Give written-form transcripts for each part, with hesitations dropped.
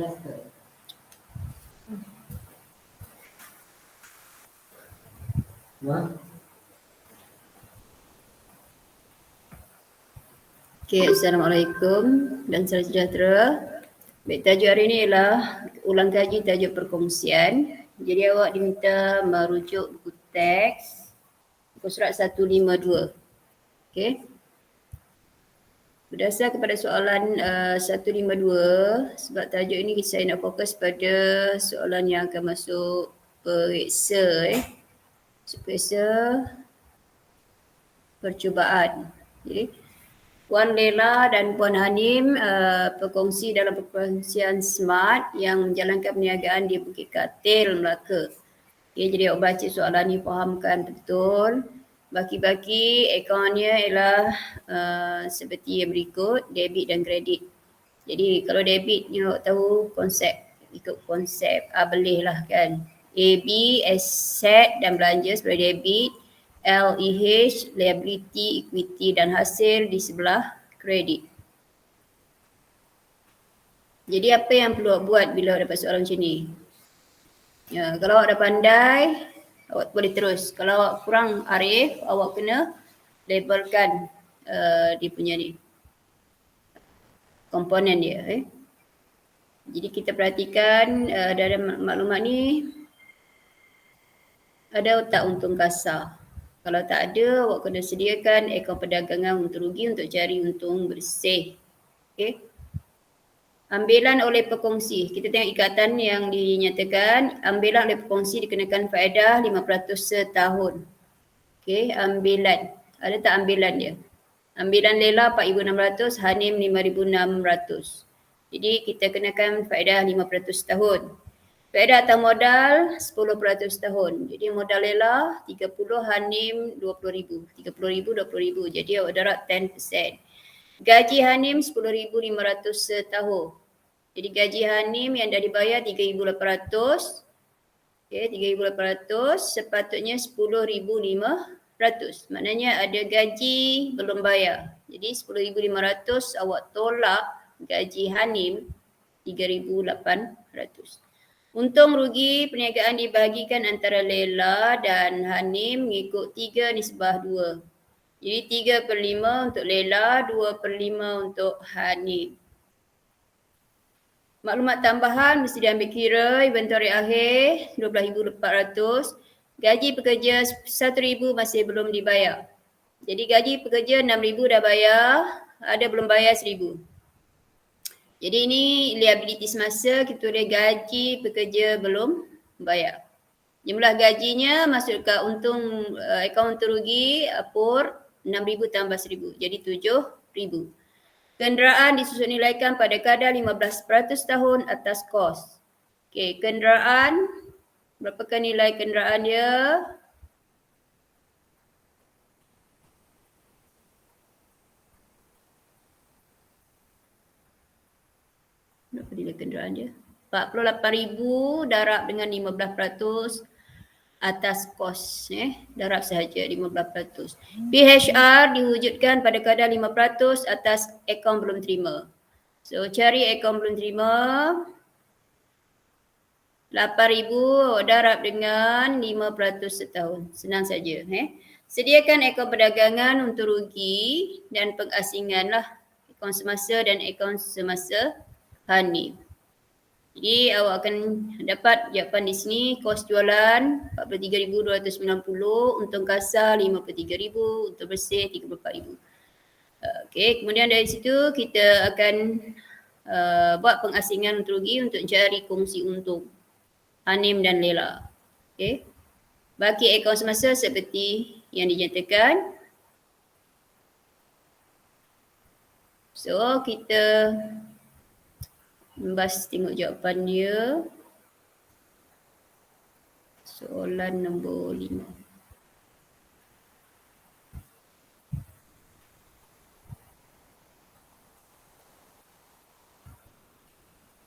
Okay, Assalamualaikum dan salam sejahtera. Baik, tajuk hari ini ialah ulang kaji tajuk perkongsian. Jadi awak diminta merujuk buku teks buku surat 152. Okay. Berdasar kepada soalan 152, sebab tajuk ini saya nak fokus pada soalan yang akan masuk periksa periksa percubaan. Jadi Puan Lela dan Puan Hanim berkongsi dalam perkongsian SMART yang menjalankan perniagaan di Bukit Katil, Melaka. Okay, jadi awak baca soalan ni, fahamkan betul. Baki-baki akaunnya ialah seperti yang berikut, debit dan kredit. Jadi kalau debit ni awak tahu konsep, ikut konsep boleh lah kan. AB, asset dan belanja sebagai debit. LEH, liability, equity dan hasil di sebelah kredit. Jadi apa yang perlu awak buat bila awak dapat soalan macam ni? Ya, kalau awak dah pandai, awak boleh terus. Kalau awak kurang arif, awak kena labelkan dia punya ni, komponen dia. Jadi kita perhatikan dalam maklumat ni, ada tak untung kasar? Kalau tak ada, awak kena sediakan akaun perdagangan untung rugi untuk cari untung bersih. Okay. Ambilan oleh pekongsi. Kita tengok ikatan yang dinyatakan. Ambilan oleh pekongsi dikenakan faedah 5% setahun. Okay, ambilan. Ada tak ambilan dia? Ambilan Lela 4,600, Hanim 5,600. Jadi kita kenakan faedah 5% setahun. Faedah atas modal 10% tahun. Jadi modal Lela 30, Hanim 20,000. 30,000, 20,000. Jadi awak darab 10%. Gaji Hanim 10,500 setahun. Jadi gaji Hanim yang dah dibayar 3,800. Okay, 3,800 sepatutnya 10,500. Maknanya ada gaji belum bayar. Jadi 10,500 awak tolak gaji Hanim 3,800. Untung rugi perniagaan dibahagikan antara Lela dan Hanim mengikut 3:2. Jadi 3/5 untuk Lela, 2/5 untuk Hanim. Maklumat tambahan mesti diambil kira, inventory akhir 12,400. Gaji pekerja 1,000 masih belum dibayar. Jadi gaji pekerja 6,000 dah bayar, ada belum bayar 1,000. Jadi ini liability semasa, kita tulis gaji pekerja belum bayar. Jumlah gajinya masuk ke untung akaun untung rugi apur 6,000 tambah 1,000. Jadi 7,000. Kenderaan disusun nilaikan pada kadar 15% tahun atas kos. Okey, kenderaan, berapakah nilai kenderaan dia? Berapa nilai kenderaan dia? 48,000 darab dengan 15% atas kos. Darab sahaja 15%. PHR diwujudkan pada kadar 5% atas akaun belum terima. So cari akaun belum terima. 8,000 darab dengan 5% setahun. Senang saja. Sediakan akaun perdagangan untuk rugi dan pengasingan lah. Akaun semasa dan akaun semasa Hanim. Jadi awak akan dapat jawapan di sini. Kos jualan 43,290, untung kasar 53,000, untung bersih 34,000. Okey, kemudian dari situ kita akan buat pengasingan untuk rugi untuk cari kongsi untung Hanim dan Lela. Okey. Baki akaun semasa seperti yang dinyatakan. So kita membahas, tengok jawapan dia. Soalan nombor 5.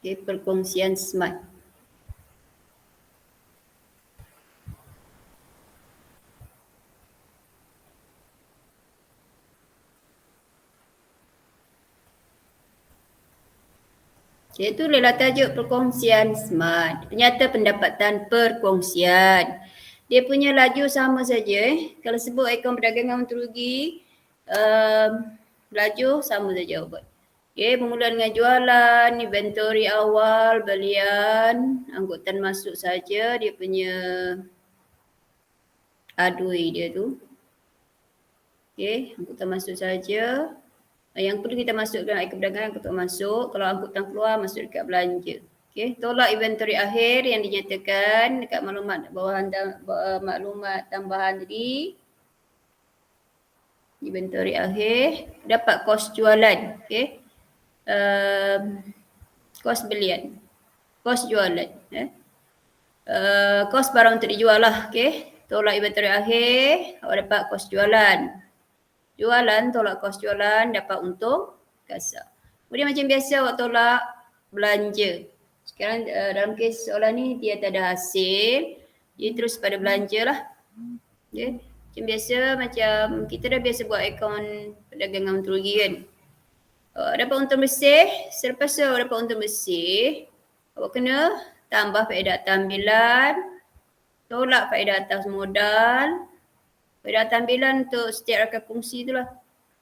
Okay, perkongsian SMART. Iaitu adalah tajuk perkongsian smart. Ternyata pendapatan perkongsian. Dia punya laju sama saja. Kalau sebut akaun perdagangan untung rugi, laju sama saja buat. Okay, bermula dengan jualan, inventory awal, belian, angkutan masuk saja dia punya adui dia tu. Okay, angkutan masuk saja. Yang perlu kita masukkan akaun perdagangan angkutan masuk. Kalau angkutan keluar masuk dekat belanja. Okay, tolak inventory akhir yang dinyatakan dekat maklumat bawahan maklumat tambahan tadi. Inventory akhir dapat kos jualan. Okay. Kos belian. Kos jualan. Kos barang untuk dijual lah. Okay. Tolak inventory akhir awak dapat kos jualan. Jualan, tolak kos jualan, dapat untung kasar. Kemudian macam biasa awak tolak belanja. Sekarang dalam kes soalan ni dia tak ada hasil. Dia terus pada belanja lah. Okay. Macam biasa, macam kita dah biasa buat akaun perdagangan untung rugi kan. Dapat untung bersih. Selepas awak dapat untung bersih, awak kena tambah faedah tambilan, tolak faedah atas modal. Faedah tambilan untuk setiap rakan kongsi tu lah.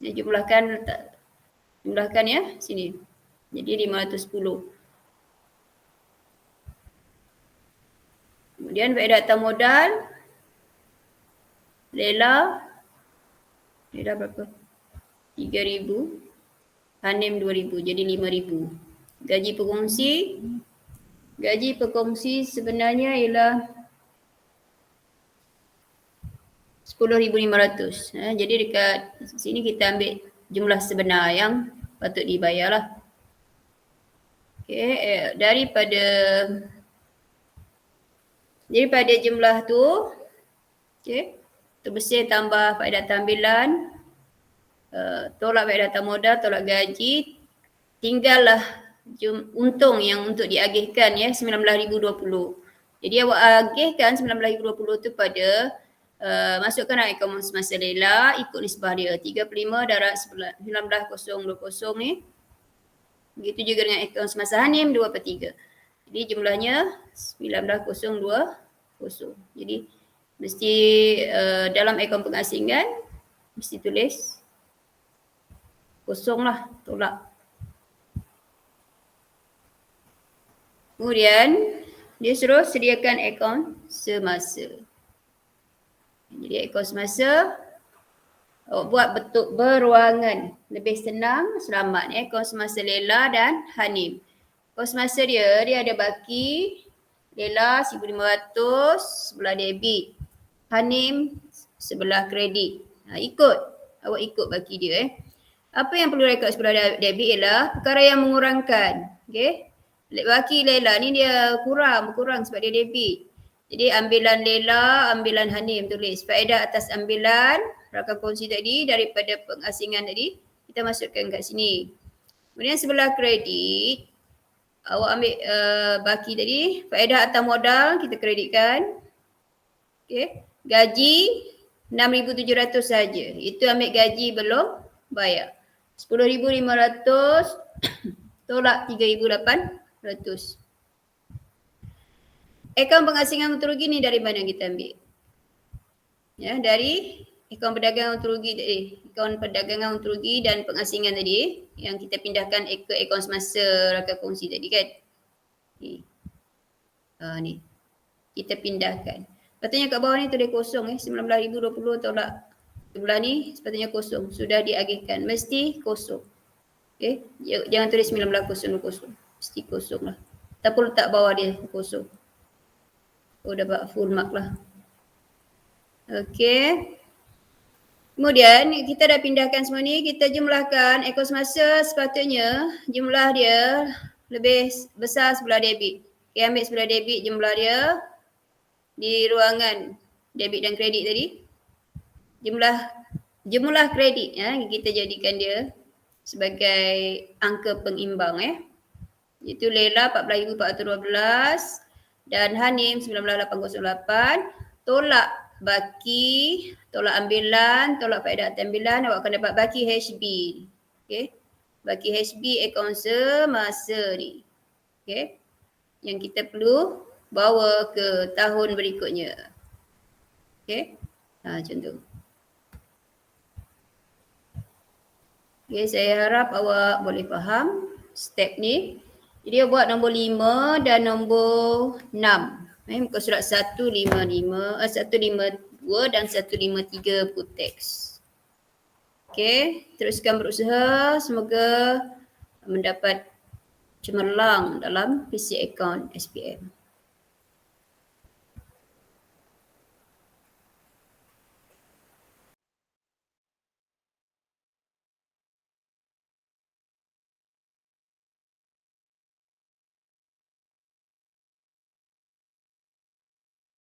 Jumlahkan ya sini. Jadi 510. Kemudian faedah atas modal. Lela berapa? 3,000. Hanim 2,000. Jadi 5,000. Gaji pekongsi sebenarnya ialah 10,500. Jadi dekat sini kita ambil jumlah sebenar yang patut dibayar lah. Okay, daripada jumlah tu, okay, terbersih tambah faedah tambilan, tolak faedah atas modal, tolak gaji, tinggallah untung yang untuk diagihkan ya 19,020. Jadi awak agihkan 19,020 tu pada masukkan akaun semasa lela, ikut nisbah dia 35 darab 19,020 ni. Begitu juga dengan akaun semasa hanim 2/3. Jadi jumlahnya 19,020. Jadi mesti dalam akaun pengasingan mesti tulis kosong lah, tolak. Kemudian dia suruh sediakan akaun semasa. Jadi akaun semasa awak buat bentuk berruangan. Lebih senang, selamat. Akaun semasa lela dan hanim. Akaun semasa dia ada baki. Lela 1,500 sebelah debit. Hanim sebelah kredit. Awak ikut baki dia. Apa yang perlu rekod sebelah debit ialah perkara yang mengurangkan. Okay. Baki lela ni dia berkurang sebab dia debit. Jadi ambilan lela, ambilan hanim tulis. Faedah atas ambilan rakan kongsi tadi daripada pengasingan tadi kita masukkan kat sini. Kemudian sebelah kredit awak ambil baki tadi, faedah atas modal kita kreditkan. Okay. Gaji 6,700 saja. Itu ambil gaji belum bayar. 10,500 tolak 3,800. Akaun pengasingan untung rugi ni dari mana kita ambil? Ya, dari akaun perdagangan untung rugi tadi. Akaun perdagangan untung rugi dan pengasingan tadi yang kita pindahkan ke akaun semasa rakan kongsi tadi kan. Okay. Ni. Kita pindahkan. Sepatutnya kat bawah ni tulis kosong 19,020 tolak sebelah ni sepatutnya kosong. Sudah diagihkan. Mesti kosong. Okay. Jangan tulis 19,020. Mesti kosong lah. Tak perlu letak bawah dia kosong. Oh dapat full mark lah. Okey. Kemudian kita dah pindahkan semua ni, kita jumlahkan akaun semasa sepatutnya jumlah dia lebih besar sebelah debit. Okay, ambil sebelah debit jumlah dia di ruangan debit dan kredit tadi. Jumlah kredit kita jadikan dia sebagai angka pengimbang Itu lela 14,412 dan hanim 19,808. Tolak baki, tolak ambilan, tolak faedah ambilan, awak akan dapat baki HB. Okey. Baki HB akaun semasa ni. Okay. Yang kita perlu bawa ke tahun berikutnya. Okay. Macam tu. Okay, saya harap awak boleh faham step ni. Jadi buat nombor 5 dan nombor 6. Muka surat 152 dan 153 buku teks. Okay, teruskan berusaha. Semoga mendapat cemerlang dalam PC account SPM.